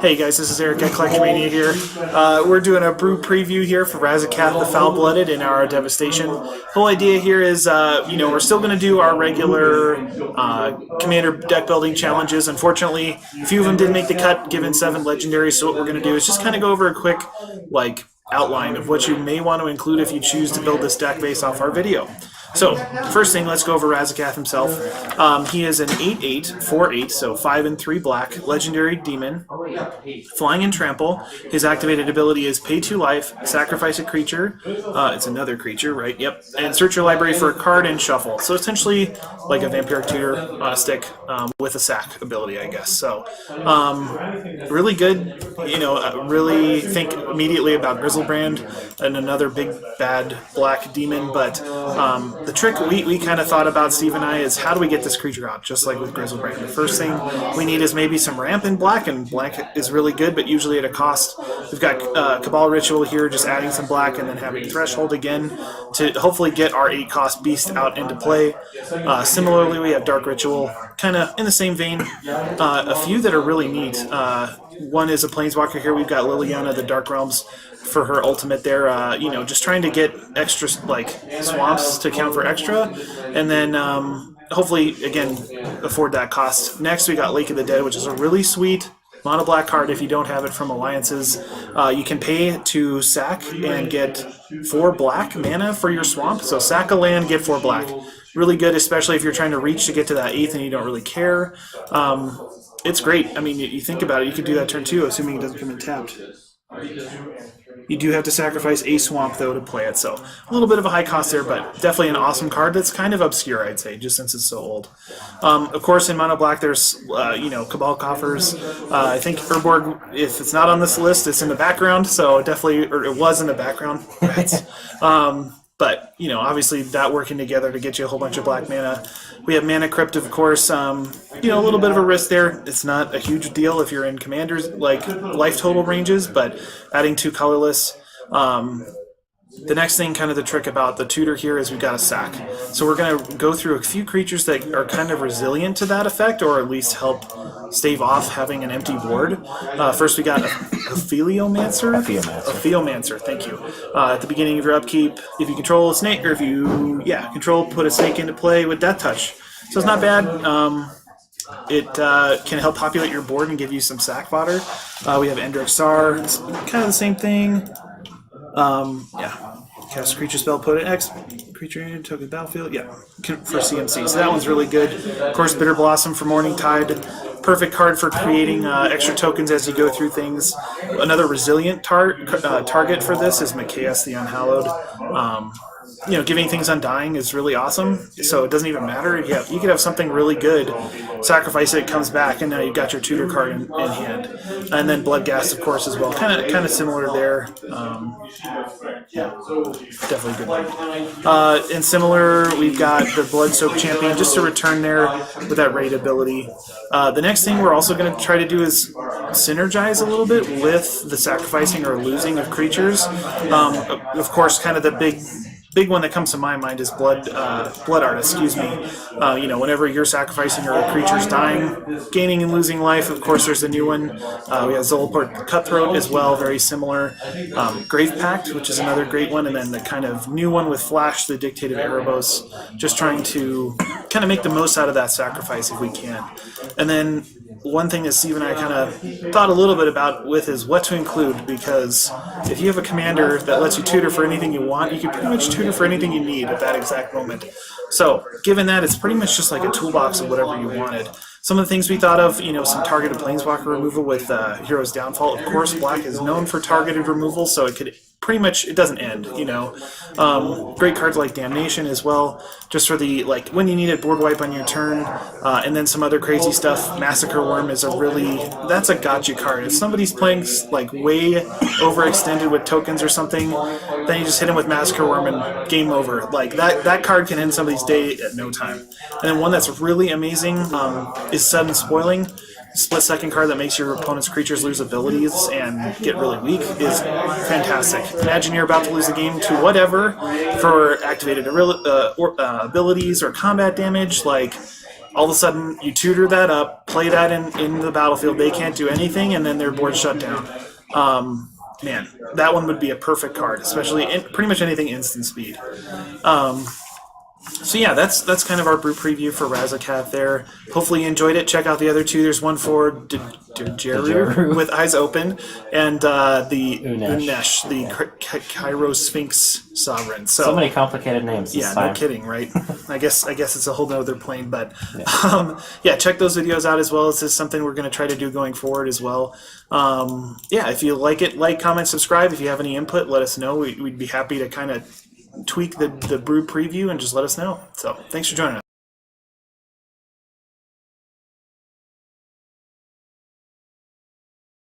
Hey guys, this is Eric at CollectorMania here. We're doing a brew preview here for Razaketh the Foulblooded in our Devastation. Whole idea here is, we're still going to do our regular Commander deck building challenges. Unfortunately, a few of them didn't make the cut, given 7 legendaries. So what we're going to do is just kind of go over a quick, outline of what you may want to include if you choose to build this deck based off our video. So, first thing, let's go over Razaketh himself. He is an 8/8, 4/8, so 5 and 3 black, legendary demon, flying and trample. His activated ability is pay 2 life, sacrifice a creature. It's another creature, right? Yep. And search your library for a card and shuffle. So essentially, like a Vampiric Tutor stick with a sack ability, I guess. So, really good. Really think immediately about Grizzlebrand and another big bad black demon, but the trick we kind of thought about, Steve and I, is how do we get this creature out, just like with Grizzlebrand. The first thing we need is maybe some ramp in black, and black is really good, but usually at a cost. We've got Cabal Ritual here, just adding some black and then having Threshold again to hopefully get our 8-cost beast out into play. Similarly, we have Dark Ritual, kind of in the same vein. A few that are really neat. One is a Planeswalker here. We've got Liliana, the Dark Realms, for her ultimate there, just trying to get extra, swamps to count for extra, and then hopefully, again, afford that cost. Next, we got Lake of the Dead, which is a really sweet mono black card if you don't have it from Alliances. You can pay to sack and get 4 black mana for your swamp, so sack a land, get 4 black. Really good, especially if you're trying to reach to get to that 8th and you don't really care. It's great. I mean, you think about it, you could do that turn 2, assuming it doesn't come in tapped. You do have to sacrifice a swamp, though, to play it, so a little bit of a high cost there, but definitely an awesome card that's kind of obscure, I'd say, just since it's so old. Of course, in Mono Black, there's, Cabal Coffers. I think Urborg, if it's not on this list, it's in the background, so definitely, or it was in the background. But, obviously that working together to get you a whole bunch of black mana. We have Mana Crypt, of course. A little bit of a risk there. It's not a huge deal if you're in Commanders, life total ranges, but adding 2 colorless. The next thing, kind of the trick about the tutor here, is we've got a sack. So we're going to go through a few creatures that are kind of resilient to that effect, or at least help stave off having an empty board. First we got a Philiomancer. Philiomancer, thank you. At the beginning of your upkeep, if you control a snake, or if you, put a snake into play with Death Touch. So it's not bad. It can help populate your board and give you some sack fodder. We have Endrick Sar. It's kind of the same thing. Cast creature spell, put an X creature in token battlefield. For CMC. So that one's really good. Of course, Bitter Blossom for Morning Tide. Perfect card for creating extra tokens as you go through things. Another resilient target for this is Mikaeus the Unhallowed. Giving things Undying is really awesome, so it doesn't even matter. You could have something really good, sacrifice it, comes back, and now you've got your tutor card in hand. And then Bloodghast, of course, as well. Kind of similar there. Definitely a good one. And similar, we've got the Blood-Soaked Champion, just to return there with that raid ability. The next thing we're also going to try to do is synergize a little bit with the sacrificing or losing of creatures. Of course, kind of the big one that comes to my mind is Blood Art, excuse me. Whenever you're sacrificing or a creature's dying, gaining and losing life, of course there's a new one. We have Zolaport Cutthroat as well, very similar. Grave Pact, which is another great one, and then the kind of new one with Flash, the Dictative Erebos, just trying to kind of make the most out of that sacrifice if we can. And then one thing that Steve and I kind of thought a little bit about with is what to include, because if you have a commander that lets you tutor for anything you want, you can pretty much tutor for anything you need at that exact moment. So, given that, it's pretty much just like a toolbox of whatever you wanted. Some of the things we thought of, some targeted Planeswalker removal with Hero's Downfall. Of course, Black is known for targeted removal, so it could pretty much, it doesn't end, Great cards like Damnation as well, just for the, when you need a board wipe on your turn, and then some other crazy stuff. Massacre Worm is that's a gotcha card. If somebody's playing, way overextended with tokens or something, then you just hit him with Massacre Worm and game over. That card can end somebody's day at no time. And then one that's really amazing is Sudden Spoiling. Split-second card that makes your opponent's creatures lose abilities and get really weak is fantastic. Imagine you're about to lose the game to whatever for activated abilities or combat damage. all of a sudden you tutor that up, play that in the battlefield, they can't do anything, and then their board's shut down. Man, that one would be a perfect card, especially in pretty much anything instant speed. So yeah, that's kind of our brew preview for Razaketh there. Hopefully you enjoyed it. Check out the other two. There's one for Djeru with Eyes Open, and the Unesh, the Criosphinx Sovereign. So many complicated names. Yeah, no kidding, right? I guess it's a whole other plane, but yeah, check those videos out as well. This is something we're going to try to do going forward as well. Yeah, if you like it, like, comment, subscribe. If you have any input, let us know. We'd be happy to kind of tweak the brew preview and just let us know. So thanks for joining us.